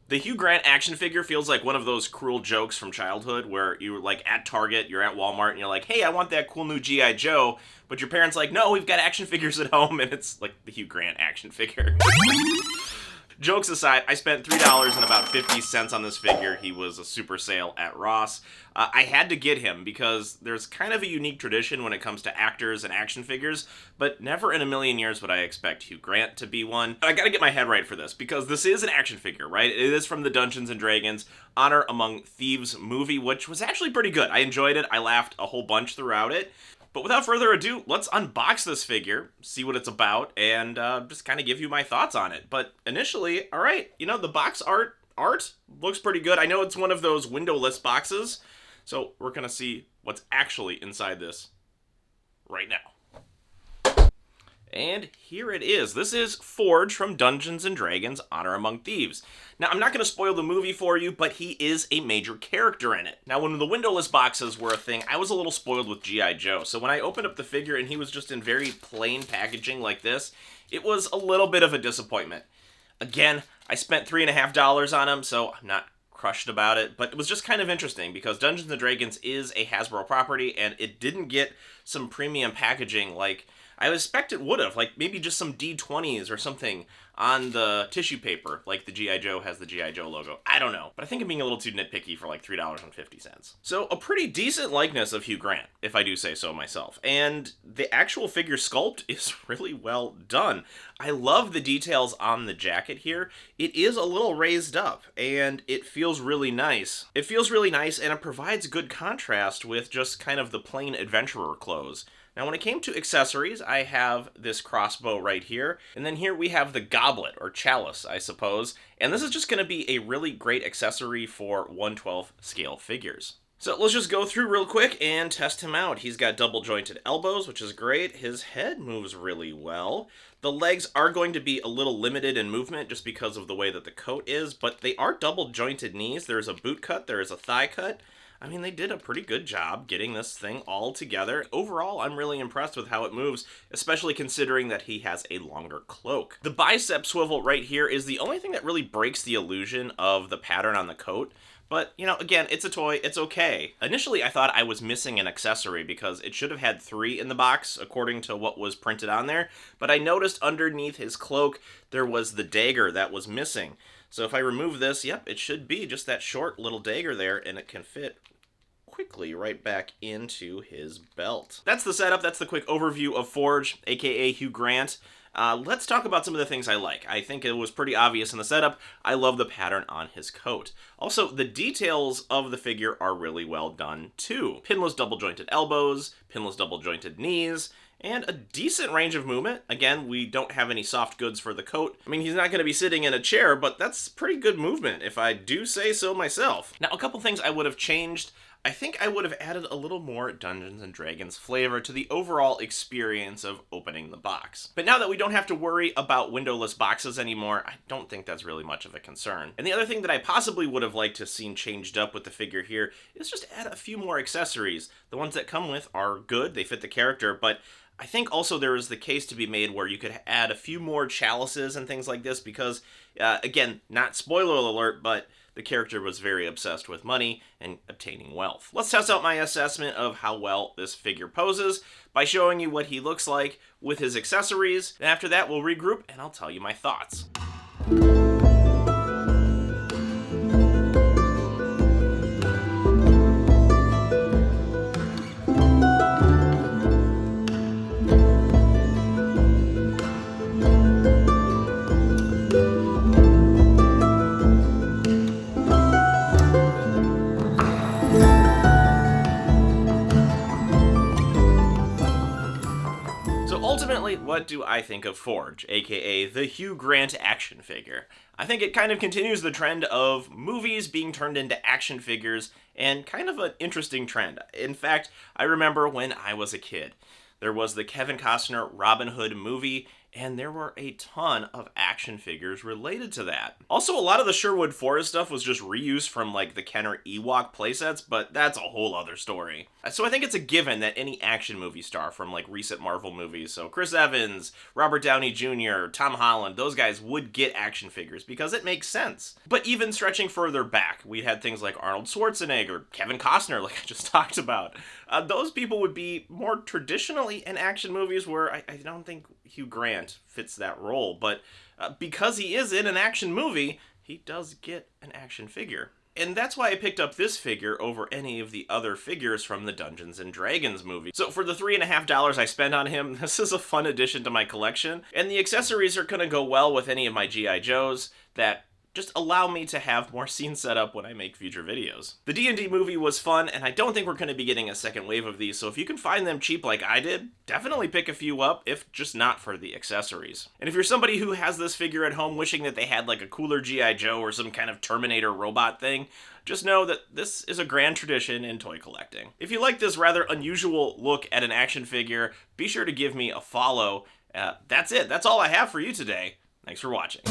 The Hugh Grant action figure feels like one of those cruel jokes from childhood where you're like at Target, you're at Walmart, and you're like, hey, I want that cool new G.I. Joe, but your parents like, no, we've got action figures at home, and it's like the Hugh Grant action figure. Jokes aside, I spent $3 and about 50 cents on this figure. He was a super sale at Ross. I had to get him because there's kind of a unique tradition when it comes to actors and action figures, but never in a million years would I expect Hugh Grant to be one. I gotta get my head right for this because this is an action figure, right? It is from the Dungeons & Dragons Honor Among Thieves movie, which was actually pretty good. I enjoyed it. I laughed a whole bunch throughout it. But without further ado, let's unbox this figure, see what it's about, and just kind of give you my thoughts on it. But initially, all right, the box art looks pretty good. I know it's one of those windowless boxes, so we're going to see what's actually inside this right now. And here it is. This is Forge from Dungeons & Dragons Honor Among Thieves. Now, I'm not going to spoil the movie for you, but he is a major character in it. Now, when the windowless boxes were a thing, I was a little spoiled with G.I. Joe. So when I opened up the figure and he was just in very plain packaging like this, it was a little bit of a disappointment. Again, I spent $3.50 on him, so I'm not crushed about it, but it was just kind of interesting because Dungeons & Dragons is a Hasbro property, and it didn't get some premium packaging like I expect it would have, like maybe just some D20s or something on the tissue paper, like the G.I. Joe has the G.I. Joe logo. I don't know, but I think I'm being a little too nitpicky for like $3.50. So a pretty decent likeness of Hugh Grant, if I do say so myself. And the actual figure sculpt is really well done. I love the details on the jacket here. It is a little raised up, and it feels really nice. It feels really nice, and it provides good contrast with just kind of the plain adventurer clothes. Now, when it came to accessories, I have this crossbow right here, and then here we have the goblet, or chalice, I suppose, and this is just going to be a really great accessory for 1/12 scale figures. So let's just go through real quick and test him out. He's got double jointed elbows, which is great. His head moves really well. The legs are going to be a little limited in movement just because of the way that the coat is, but they are double jointed knees. There's a boot cut, there is a thigh cut. I mean, they did a pretty good job getting this thing all together. Overall, I'm really impressed with how it moves, especially considering that he has a longer cloak. The bicep swivel right here is the only thing that really breaks the illusion of the pattern on the coat. But, again, it's a toy, it's okay. Initially, I thought I was missing an accessory because it should have had 3 in the box, according to what was printed on there. But I noticed underneath his cloak, there was the dagger that was missing. So if I remove this, yep, it should be just that short little dagger there, and it can fit quickly right back into his belt. That's the setup. That's the quick overview of Forge, aka Hugh Grant. Let's talk about some of the things I like. I think it was pretty obvious in the setup. I love the pattern on his coat. Also, the details of the figure are really well done too. Pinless double jointed elbows, pinless double jointed knees, and a decent range of movement. Again, we don't have any soft goods for the coat. I mean, he's not going to be sitting in a chair, but that's pretty good movement, if I do say so myself. Now, a couple things I would have changed. I think I would have added a little more Dungeons & Dragons flavor to the overall experience of opening the box. But now that we don't have to worry about windowless boxes anymore, I don't think that's really much of a concern. And the other thing that I possibly would have liked to have seen changed up with the figure here is just add a few more accessories. The ones that come with are good, they fit the character, but I think also there is the case to be made where you could add a few more chalices and things like this because, again, not spoiler alert, but the character was very obsessed with money and obtaining wealth. Let's test out my assessment of how well this figure poses by showing you what he looks like with his accessories. And after that, we'll regroup and I'll tell you my thoughts. Ultimately, what do I think of Forge, aka the Hugh Grant action figure? I think it kind of continues the trend of movies being turned into action figures, and kind of an interesting trend. In fact, I remember when I was a kid, there was the Kevin Costner Robin Hood movie, and there were a ton of action figures related to that. Also, a lot of the Sherwood Forest stuff was just reused from like the Kenner Ewok playsets, but that's a whole other story. So I think it's a given that any action movie star from like recent Marvel movies, so Chris Evans, Robert Downey Jr., Tom Holland, those guys would get action figures because it makes sense. But even stretching further back, we had things like Arnold Schwarzenegger, Kevin Costner, like I just talked about. Those people would be more traditionally in action movies where I don't think Hugh Grant fits that role, but because he is in an action movie, he does get an action figure. And that's why I picked up this figure over any of the other figures from the Dungeons and Dragons movie. So for the $3.50 I spent on him, this is a fun addition to my collection, and the accessories are gonna go well with any of my G.I. Joes that just allow me to have more scenes set up when I make future videos. The D&D movie was fun, and I don't think we're going to be getting a second wave of these, so if you can find them cheap like I did, definitely pick a few up, if just not for the accessories. And if you're somebody who has this figure at home wishing that they had like a cooler G.I. Joe or some kind of Terminator robot thing, just know that this is a grand tradition in toy collecting. If you like this rather unusual look at an action figure, be sure to give me a follow. That's it. That's all I have for you today. Thanks for watching.